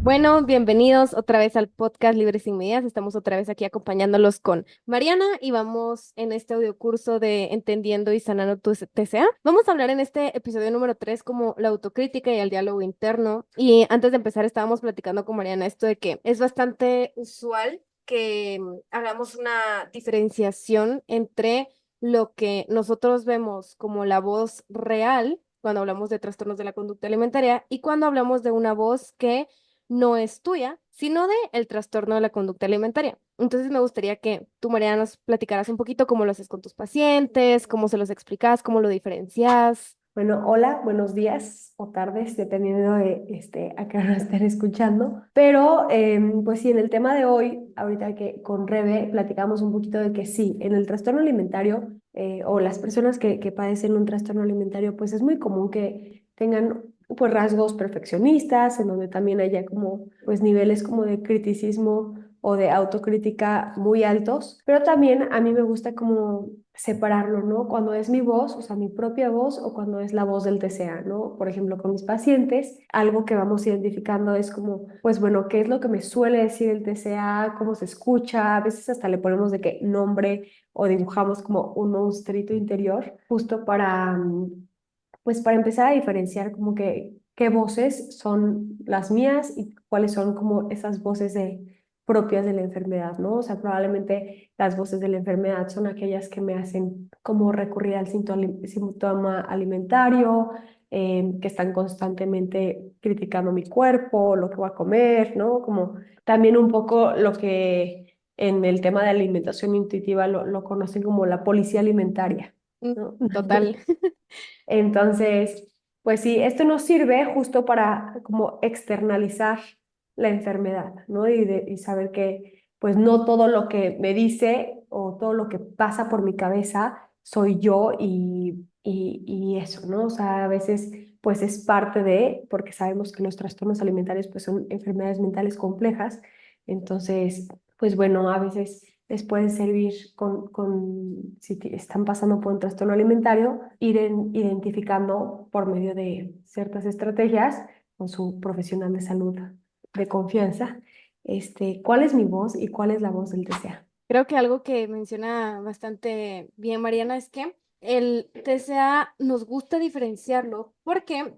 Bueno, bienvenidos otra vez al podcast Libres Sin Medidas. Estamos otra vez aquí acompañándolos con Mariana y vamos en este audiocurso de Entendiendo y Sanando tu TCA. Vamos a hablar en este episodio número 3 como la autocrítica y el diálogo interno. Y antes de empezar estábamos platicando con Mariana esto de que es bastante usual que hagamos una diferenciación entre lo que nosotros vemos como la voz real cuando hablamos de trastornos de la conducta alimentaria y cuando hablamos de una voz que no es tuya, sino de el trastorno de la conducta alimentaria. Entonces me gustaría que tú, María, nos platicaras un poquito cómo lo haces con tus pacientes, cómo se los explicas, cómo lo diferencias. Bueno, hola, buenos días o tardes, dependiendo de a qué hora estén escuchando. Pero, pues sí, en el tema de hoy, ahorita que con Rebe platicamos un poquito de que sí, en el trastorno alimentario o las personas que padecen un trastorno alimentario, pues es muy común que tengan pues rasgos perfeccionistas, en donde también haya como pues niveles como de criticismo o de autocrítica muy altos, pero también a mí me gusta como separarlo, ¿no? Cuando es mi voz, o sea, mi propia voz, o cuando es la voz del TCA, ¿no? Por ejemplo, con mis pacientes, algo que vamos identificando es como, pues bueno, ¿qué es lo que me suele decir el TCA? ¿Cómo se escucha? A veces hasta le ponemos de qué nombre o dibujamos como un monstruito interior, justo para, pues para empezar a diferenciar como que qué voces son las mías y cuáles son como esas voces propias de la enfermedad, ¿no? O sea, probablemente las voces de la enfermedad son aquellas que me hacen como recurrir al síntoma alimentario, que están constantemente criticando mi cuerpo, lo que voy a comer, ¿no? Como también un poco lo que en el tema de alimentación intuitiva lo conocen como la policía alimentaria, Mm, ¿no? Total. Entonces, pues sí, esto nos sirve justo para como externalizar la enfermedad, ¿no? Y saber que pues no todo lo que me dice o todo lo que pasa por mi cabeza soy yo y eso, ¿no? O sea, a veces pues es parte de, porque sabemos que los trastornos alimentarios pues son enfermedades mentales complejas, entonces, pues bueno, a veces les puede servir si están pasando por un trastorno alimentario, identificando por medio de ciertas estrategias con su profesional de salud de confianza, cuál es mi voz y cuál es la voz del TCA. Creo que algo que menciona bastante bien Mariana es que el TCA nos gusta diferenciarlo porque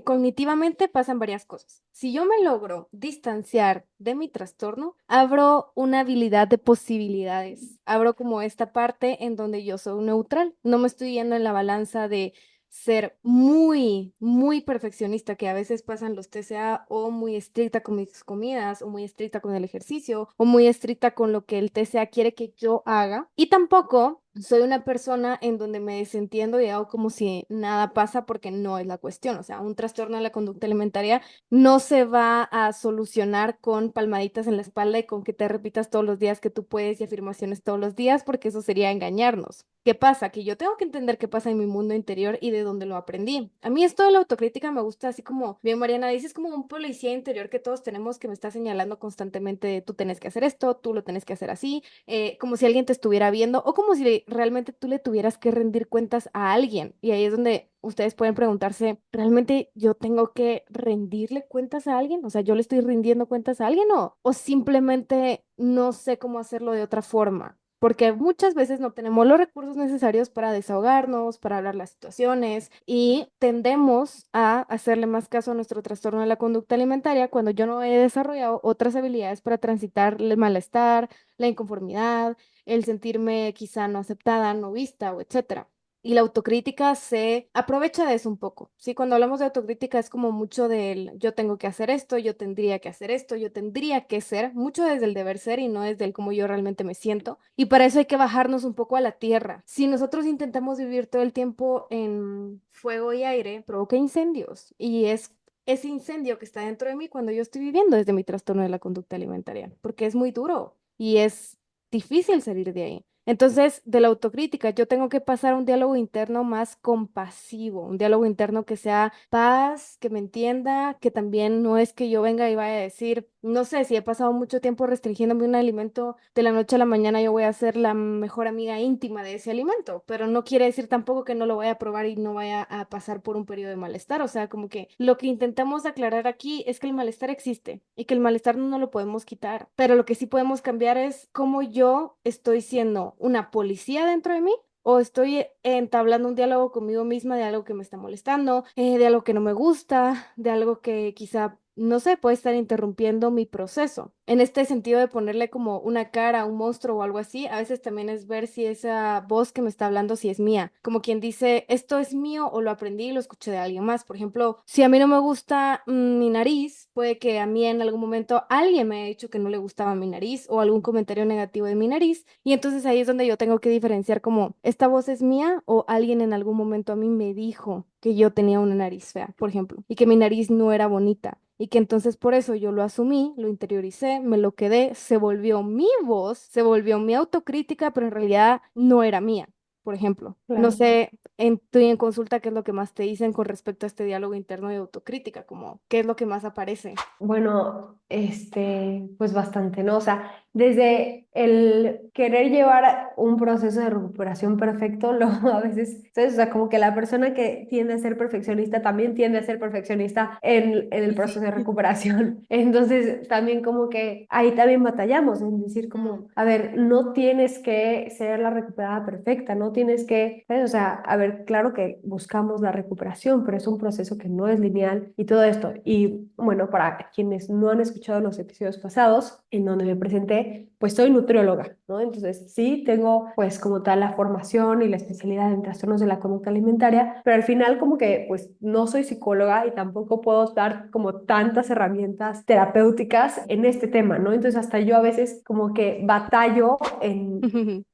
cognitivamente pasan varias cosas. Si yo me logro distanciar de mi trastorno, abro una habilidad de posibilidades. Abro como esta parte en donde yo soy neutral. No me estoy yendo en la balanza de ser muy, muy perfeccionista, que a veces pasan los TCA, o muy estricta con mis comidas, o muy estricta con el ejercicio, o muy estricta con lo que el TCA quiere que yo haga. Y tampoco soy una persona en donde me desentiendo y hago como si nada pasa porque no es la cuestión. O sea, un trastorno de la conducta alimentaria no se va a solucionar con palmaditas en la espalda y con que te repitas todos los días que tú puedes y afirmaciones todos los días, porque eso sería engañarnos. ¿Qué pasa? Que yo tengo que entender qué pasa en mi mundo interior y de dónde lo aprendí. A mí esto de la autocrítica me gusta así como, bien Mariana, dices como un policía interior que todos tenemos que me está señalando constantemente, de, tú tienes que hacer esto, tú lo tienes que hacer así, como si alguien te estuviera viendo o como si realmente tú le tuvieras que rendir cuentas a alguien. Y ahí es donde ustedes pueden preguntarse, ¿realmente yo tengo que rendirle cuentas a alguien? O sea, ¿yo le estoy rindiendo cuentas a alguien o simplemente no sé cómo hacerlo de otra forma? Porque muchas veces no tenemos los recursos necesarios para desahogarnos, para hablar las situaciones y tendemos a hacerle más caso a nuestro trastorno de la conducta alimentaria cuando yo no he desarrollado otras habilidades para transitar el malestar, la inconformidad, el sentirme quizá no aceptada, no vista o etcétera. Y la autocrítica se aprovecha de eso un poco, ¿sí? Cuando hablamos de autocrítica es como mucho del yo tengo que hacer esto, yo tendría que hacer esto, yo tendría que ser, mucho desde el deber ser y no desde el cómo yo realmente me siento. Y para eso hay que bajarnos un poco a la tierra. Si nosotros intentamos vivir todo el tiempo en fuego y aire, provoca incendios. Y es ese incendio que está dentro de mí cuando yo estoy viviendo desde mi trastorno de la conducta alimentaria, porque es muy duro y es difícil salir de ahí. Entonces, de la autocrítica, yo tengo que pasar a un diálogo interno más compasivo, un diálogo interno que sea paz, que me entienda, que también no es que yo venga y vaya a decir, no sé, si he pasado mucho tiempo restringiéndome un alimento, de la noche a la mañana yo voy a ser la mejor amiga íntima de ese alimento, pero no quiere decir tampoco que no lo vaya a probar y no vaya a pasar por un periodo de malestar. O sea, como que lo que intentamos aclarar aquí es que el malestar existe y que el malestar no lo podemos quitar, pero lo que sí podemos cambiar es cómo yo estoy siendo una policía dentro de mí o estoy entablando un diálogo conmigo misma de algo que me está molestando, de algo que no me gusta, de algo que quizá, no sé, puede estar interrumpiendo mi proceso. En este sentido de ponerle como una cara a un monstruo o algo así, a veces también es ver si esa voz que me está hablando, si es mía. Como quien dice, esto es mío o lo aprendí y lo escuché de alguien más. Por ejemplo, si a mí no me gusta mi nariz, puede que a mí en algún momento alguien me haya dicho que no le gustaba mi nariz o algún comentario negativo de mi nariz. Y entonces ahí es donde yo tengo que diferenciar como, ¿esta voz es mía o alguien en algún momento a mí me dijo que yo tenía una nariz fea, por ejemplo, y que mi nariz no era bonita? Y que entonces por eso yo lo asumí, lo interioricé, me lo quedé, se volvió mi voz, se volvió mi autocrítica, pero en realidad no era mía, por ejemplo. No Claro. sé, en tu en consulta, ¿qué es lo que más te dicen con respecto a este diálogo interno de autocrítica? Como, ¿qué es lo que más aparece? Bueno, pues bastante, ¿no? O sea, desde el querer llevar un proceso de recuperación perfecto, a veces, ¿sabes? O sea, como que la persona que tiende a ser perfeccionista también tiende a ser perfeccionista en el Y proceso sí. de recuperación. Entonces, también como que ahí también batallamos en decir Mm, como, a ver, no tienes que ser la recuperada perfecta, no tienes que, ¿sabes? O sea, a ver, claro que buscamos la recuperación, pero es un proceso que no es lineal y todo esto. Y bueno, para quienes no han escuchado los episodios pasados, en donde me presenté, pues soy nutrióloga, ¿no? Entonces sí tengo pues como tal la formación y la especialidad en trastornos de la conducta alimentaria, pero al final como que pues no soy psicóloga y tampoco puedo dar como tantas herramientas terapéuticas en este tema, ¿no? Entonces hasta yo a veces como que batallo en...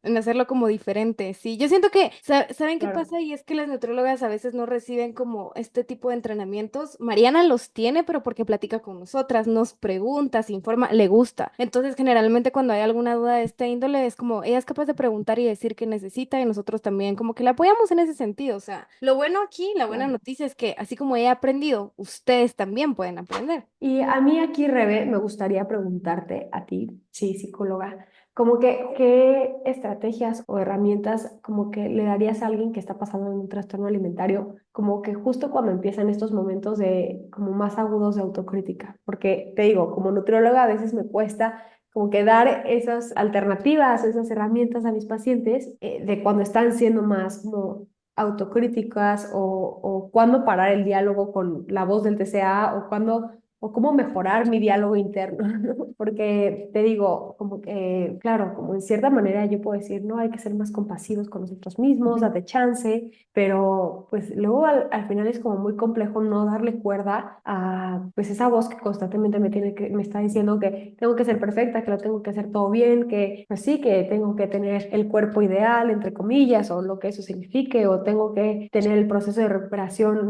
En hacerlo como diferente, sí. Yo siento que, ¿saben qué Claro. pasa? Y es que las nutriólogas a veces no reciben como este tipo de entrenamientos. Mariana los tiene, pero porque platica con nosotras, nos pregunta, se informa, le gusta. Entonces, generalmente cuando hay alguna duda de este índole, es como ella es capaz de preguntar y decir que necesita y nosotros también como que la apoyamos en ese sentido. O sea, lo bueno aquí, la buena Claro. noticia es que así como ella ha aprendido, ustedes también pueden aprender. Y a mí aquí, Rebe, me gustaría preguntarte a ti, sí, psicóloga, como que qué estrategias o herramientas como que le darías a alguien que está pasando en un trastorno alimentario, como que justo cuando empiezan estos momentos de como más agudos de autocrítica, porque te digo, como nutrióloga a veces me cuesta como que dar esas alternativas, esas herramientas a mis pacientes de cuando están siendo más como autocríticas o cuándo parar el diálogo con la voz del TCA o cuándo o cómo mejorar mi diálogo interno, ¿no? Porque te digo, como que, claro, como en cierta manera yo puedo decir, no, hay que ser más compasivos con nosotros mismos, Ujú, date chance, pero pues luego al final es como muy complejo no darle cuerda a pues esa voz que constantemente me está diciendo que tengo que ser perfecta, que lo tengo que hacer todo bien, que pues sí, que tengo que tener el cuerpo ideal, entre comillas, o lo que eso signifique, o tengo que tener el proceso de recuperación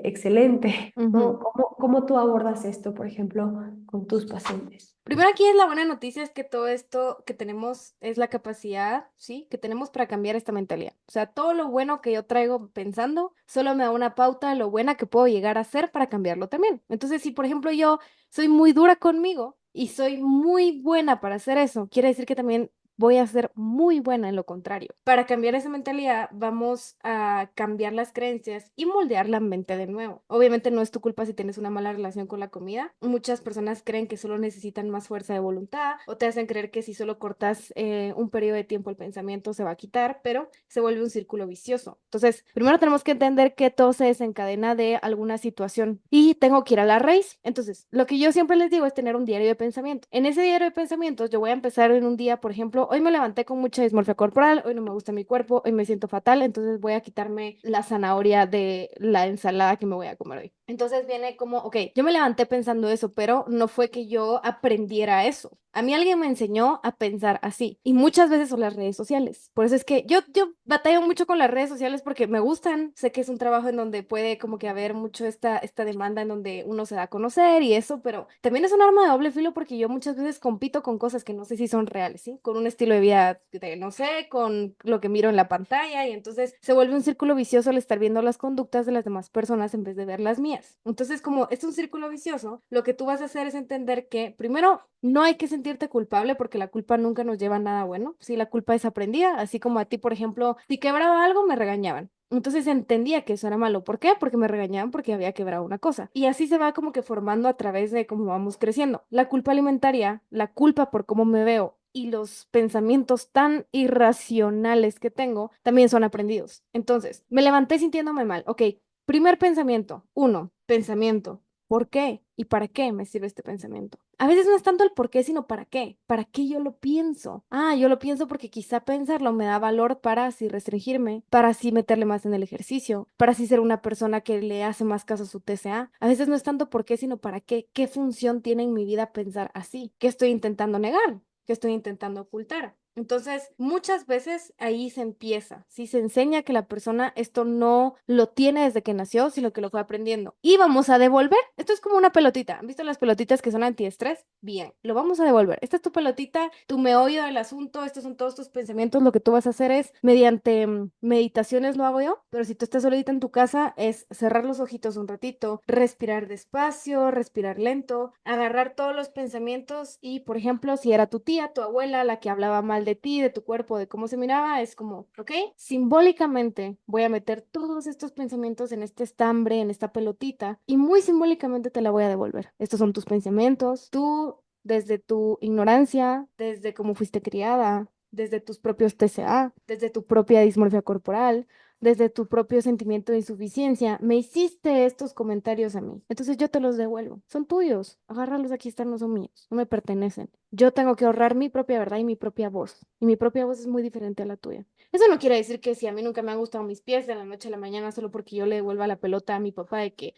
excelente. ujú. ¿No? ¿Cómo tú abordas esto, por ejemplo, con tus pacientes? Primero aquí es la buena noticia es que todo esto que tenemos es la capacidad, ¿sí? Que tenemos para cambiar esta mentalidad. O sea, todo lo bueno que yo traigo pensando solo me da una pauta de lo buena que puedo llegar a ser para cambiarlo también. Entonces, si por ejemplo yo soy muy dura conmigo y soy muy buena para hacer eso, quiere decir que también voy a ser muy buena en lo contrario. Para cambiar esa mentalidad, vamos a cambiar las creencias y moldear la mente de nuevo. Obviamente no es tu culpa si tienes una mala relación con la comida. Muchas personas creen que solo necesitan más fuerza de voluntad o te hacen creer que si solo cortas un periodo de tiempo el pensamiento se va a quitar, pero se vuelve un círculo vicioso. Entonces, primero tenemos que entender que todo se desencadena de alguna situación y tengo que ir a la raíz. Entonces, lo que yo siempre les digo es tener un diario de pensamiento. En ese diario de pensamientos yo voy a empezar en un día, por ejemplo, hoy me levanté con mucha dismorfia corporal, hoy no me gusta mi cuerpo, hoy me siento fatal, entonces voy a quitarme la zanahoria de la ensalada que me voy a comer hoy. Entonces viene como, ok, yo me levanté pensando eso, pero no fue que yo aprendiera eso. A mí alguien me enseñó a pensar así y muchas veces son las redes sociales. Por eso es que yo batallo mucho con las redes sociales porque me gustan. Sé que es un trabajo en donde puede como que haber mucho esta demanda en donde uno se da a conocer y eso, pero también es un arma de doble filo porque yo muchas veces compito con cosas que no sé si son reales, ¿sí? Con un estilo de vida de, no sé, con lo que miro en la pantalla y entonces se vuelve un círculo vicioso al estar viendo las conductas de las demás personas en vez de ver las mías. Entonces, como es un círculo vicioso, lo que tú vas a hacer es entender que primero no hay que sentirte culpable porque la culpa nunca nos lleva a nada bueno. Si la culpa es aprendida, así como a ti, por ejemplo, si quebraba algo, me regañaban. Entonces entendía que eso era malo. ¿Por qué? Porque me regañaban porque había quebrado una cosa. Y así se va como que formando a través de cómo vamos creciendo. La culpa alimentaria, la culpa por cómo me veo y los pensamientos tan irracionales que tengo también son aprendidos. Entonces, me levanté sintiéndome mal. Ok, primer pensamiento. Uno, pensamiento. ¿Por qué? ¿Y para qué me sirve este pensamiento? A veces no es tanto el por qué, sino para qué. ¿Para qué yo lo pienso? Ah, yo lo pienso porque quizá pensarlo me da valor para así restringirme, para así meterle más en el ejercicio, para así ser una persona que le hace más caso a su TCA. A veces no es tanto por qué, sino para qué. ¿Qué función tiene en mi vida pensar así? ¿Qué estoy intentando negar? ¿Qué estoy intentando ocultar? Entonces, muchas veces ahí se empieza, ¿sí? Se enseña que la persona esto no lo tiene desde que nació, sino que lo fue aprendiendo. Y vamos a devolver. Esto es como una pelotita. ¿Han visto las pelotitas que son antiestrés? Bien, lo vamos a devolver. Esta es tu pelotita, tu meollo del asunto, estos son todos tus pensamientos. Lo que tú vas a hacer es, mediante meditaciones lo hago yo, pero si tú estás solita en tu casa, es cerrar los ojitos un ratito, respirar despacio, respirar lento, agarrar todos los pensamientos y, por ejemplo, si era tu tía, tu abuela, la que hablaba mal de ti, de tu cuerpo, de cómo se miraba, es como, ¿ok? Simbólicamente voy a meter todos estos pensamientos en este estambre, en esta pelotita, y muy simbólicamente te la voy a devolver. Estos son tus pensamientos, tú desde tu ignorancia, desde cómo fuiste criada, desde tus propios TCA, desde tu propia dismorfia corporal, desde tu propio sentimiento de insuficiencia, me hiciste estos comentarios a mí. Entonces yo te los devuelvo. Son tuyos. Agárralos, aquí están, no son míos. No me pertenecen. Yo tengo que ahorrar mi propia verdad y mi propia voz. Y mi propia voz es muy diferente a la tuya. Eso no quiere decir que si a mí nunca me han gustado mis pies de la noche a la mañana solo porque yo le devuelva la pelota a mi papá de que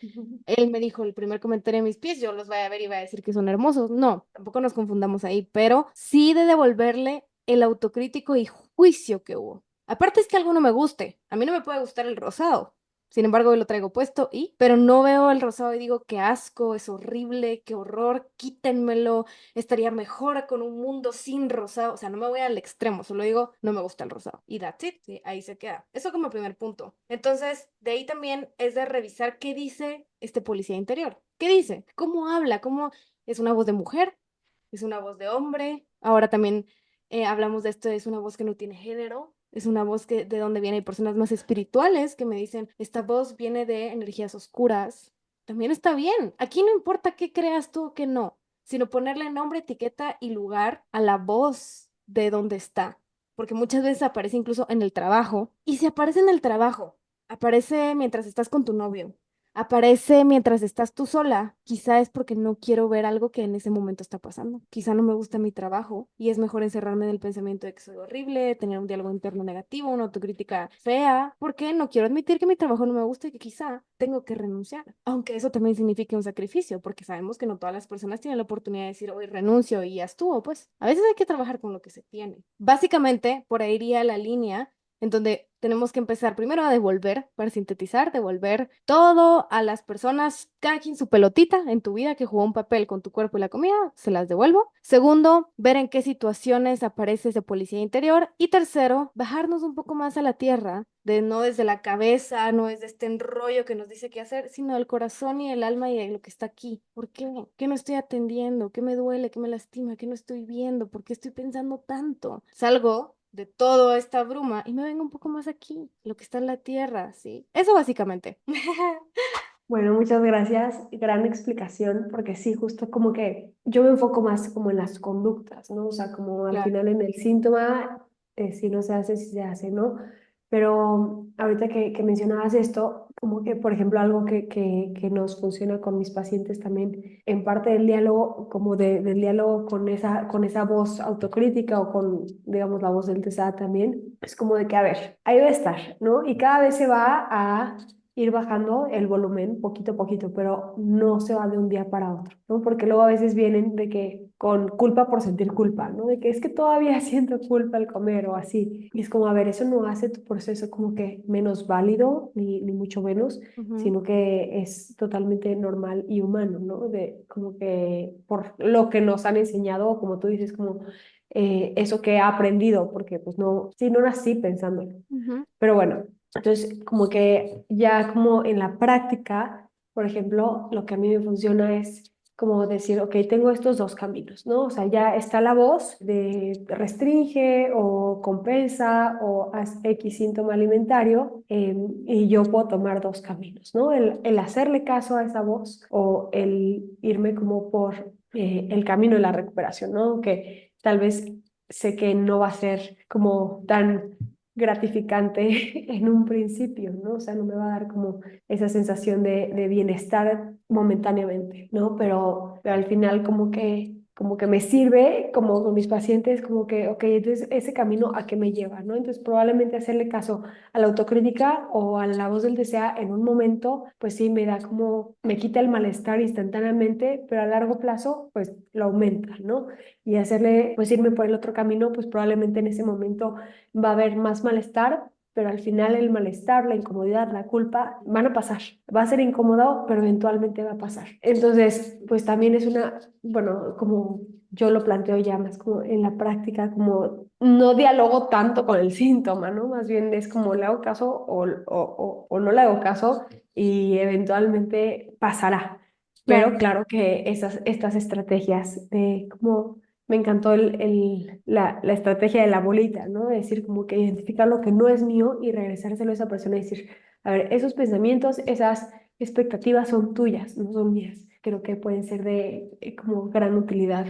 él me dijo el primer comentario de mis pies, yo los voy a ver y voy a decir que son hermosos. No, tampoco nos confundamos ahí, pero sí de devolverle el autocrítico y juicio que hubo. Aparte es que algo no me guste. A mí no me puede gustar el rosado. Sin embargo, hoy lo traigo puesto pero no veo el rosado y digo, qué asco, es horrible, qué horror, quítenmelo, estaría mejor con un mundo sin rosado. O sea, no me voy al extremo, solo digo, no me gusta el rosado. Y that's it, sí, ahí se queda. Eso como primer punto. Entonces, de ahí también es de revisar qué dice este policía interior. ¿Qué dice? ¿Cómo habla? ¿Cómo es una voz de mujer? ¿Es una voz de hombre? Ahora también hablamos de esto, es una voz que no tiene género, es una voz que de donde viene, hay personas más espirituales que me dicen, esta voz viene de energías oscuras. También está bien. Aquí no importa qué creas tú o qué no, sino ponerle nombre, etiqueta y lugar a la voz de donde está. Porque muchas veces aparece incluso en el trabajo. Y si aparece en el trabajo, aparece mientras estás con tu novio, aparece mientras estás tú sola, quizá es porque no quiero ver algo que en ese momento está pasando. Quizá no me gusta mi trabajo y es mejor encerrarme en el pensamiento de que soy horrible, tener un diálogo interno negativo, una autocrítica fea, porque no quiero admitir que mi trabajo no me gusta y que quizá tengo que renunciar. Aunque eso también signifique un sacrificio, porque sabemos que no todas las personas tienen la oportunidad de decir, hoy renuncio y ya estuvo, pues a veces hay que trabajar con lo que se tiene. Básicamente, por ahí iría la línea en donde tenemos que empezar primero a devolver, para sintetizar, devolver todo a las personas, cada quien su pelotita en tu vida que jugó un papel con tu cuerpo y la comida, se las devuelvo. Segundo, ver en qué situaciones aparece ese policía interior. Y tercero, bajarnos un poco más a la tierra, de no desde la cabeza, no desde este enrollo que nos dice qué hacer, sino del corazón y el alma y de lo que está aquí. ¿Por qué? ¿Qué no estoy atendiendo? ¿Qué me duele? ¿Qué me lastima? ¿Qué no estoy viendo? ¿Por qué estoy pensando tanto? Salgo de toda esta bruma y me vengo un poco más aquí, lo que está en la tierra, ¿sí? Eso básicamente. Bueno, muchas gracias. Gran explicación, porque sí, justo como que yo me enfoco más como en las conductas, ¿no? O sea, como al Claro. final en el síntoma, si no se hace, si se hace, ¿no? Pero ahorita que mencionabas esto, como que, por ejemplo, algo que nos funciona con mis pacientes también, en parte del diálogo, como del diálogo con esa voz autocrítica o con, digamos, la voz del TSA también, es como de que, a ver, ahí va a estar, ¿no? Y cada vez se va a ir bajando el volumen poquito a poquito, pero no se va de un día para otro, ¿no? Porque luego a veces vienen de que con culpa por sentir culpa, ¿no? De que es que todavía siento culpa al comer o así. Y es como, a ver, eso no hace tu proceso como que menos válido, ni mucho menos, Ujú, sino que es totalmente normal y humano, ¿no? De como que por lo que nos han enseñado, o como tú dices, como eso que he aprendido, porque pues no, sí, no nací pensándolo. ujú, Pero bueno, entonces como que ya como en la práctica, por ejemplo, lo que a mí me funciona es como decir, ok, tengo estos dos caminos, ¿no? O sea, ya está la voz de restringe o compensa o haz X síntoma alimentario, y yo puedo tomar dos caminos, ¿no? El hacerle caso a esa voz o el irme como por el camino de la recuperación, ¿no? Que tal vez sé que no va a ser como tan gratificante en un principio, ¿no? O sea, no me va a dar como esa sensación de bienestar momentáneamente, ¿no? Pero al final como que me sirve, como con mis pacientes, como que, ok, entonces ese camino a qué me lleva, ¿no? Entonces probablemente hacerle caso a la autocrítica o a la voz del desea en un momento, pues sí, me da como, me quita el malestar instantáneamente, pero a largo plazo, pues lo aumenta, ¿no? Y hacerle, pues irme por el otro camino, pues probablemente en ese momento va a haber más malestar, pero al final el malestar, la incomodidad, la culpa van a pasar. Va a ser incómodo, pero eventualmente va a pasar. Entonces, pues también es una, bueno, como yo lo planteo ya más como en la práctica, como no dialogo tanto con el síntoma, ¿no? Más bien es como le hago caso o no le hago caso y eventualmente pasará. claro. Pero claro que estas estrategias de como me encantó la estrategia de la bolita, ¿no? Es decir, como que identificar lo que no es mío y regresárselo a esa persona y decir, a ver, esos pensamientos, esas expectativas son tuyas, no son mías. Creo que pueden ser de como gran utilidad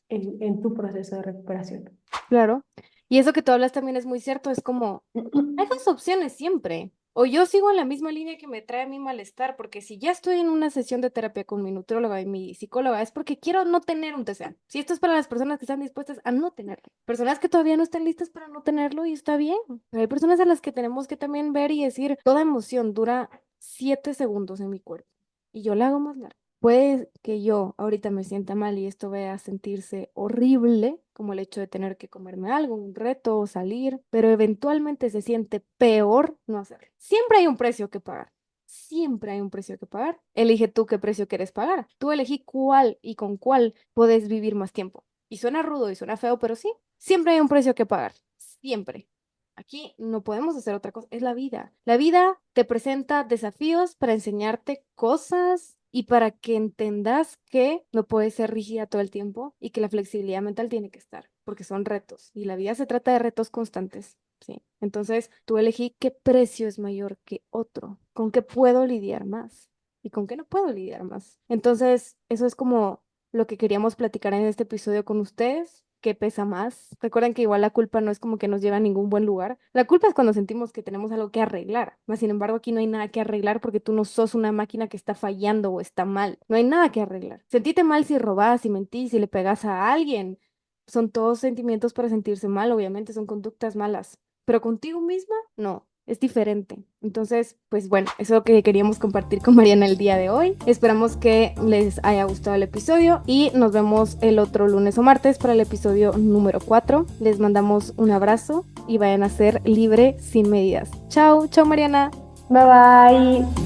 en tu proceso de recuperación. Claro. Y eso que tú hablas también es muy cierto, es como, hay dos opciones siempre. O yo sigo en la misma línea que me trae mi malestar, porque si ya estoy en una sesión de terapia con mi nutrióloga y mi psicóloga, es porque quiero no tener un TCA. Si esto es para las personas que están dispuestas a no tenerlo. Personas que todavía no están listas para no tenerlo y está bien. Pero hay personas a las que tenemos que también ver y decir, toda emoción dura 7 segundos en mi cuerpo y yo la hago más larga. Puede que yo ahorita me sienta mal y esto vaya a sentirse horrible, como el hecho de tener que comerme algo, un reto o salir, pero eventualmente se siente peor no hacerlo. Siempre hay un precio que pagar. Siempre hay un precio que pagar. Elige tú qué precio quieres pagar. Tú elegí cuál y con cuál puedes vivir más tiempo. Y suena rudo y suena feo, pero sí, siempre hay un precio que pagar. Siempre. Aquí no podemos hacer otra cosa, es la vida. La vida te presenta desafíos para enseñarte cosas y para que entendas que no puedes ser rígida todo el tiempo y que la flexibilidad mental tiene que estar, porque son retos y la vida se trata de retos constantes, ¿sí? Entonces, tú elegí qué precio es mayor que otro, con qué puedo lidiar más y con qué no puedo lidiar más. Entonces, eso es como lo que queríamos platicar en este episodio con ustedes. ¿Qué pesa más? Recuerden que igual la culpa no es como que nos lleva a ningún buen lugar. La culpa es cuando sentimos que tenemos algo que arreglar. Mas, sin embargo, aquí no hay nada que arreglar porque tú no sos una máquina que está fallando o está mal. No hay nada que arreglar. Sentite mal si robás, si mentís, si le pegas a alguien. Son todos sentimientos para sentirse mal, obviamente, son conductas malas. Pero contigo misma, no. Es diferente. Entonces, pues bueno, eso es lo que queríamos compartir con Mariana el día de hoy. Esperamos que les haya gustado el episodio y nos vemos el otro lunes o martes para el episodio número 4. Les mandamos un abrazo y vayan a ser libre sin medidas. Chao, chao Mariana. Bye bye.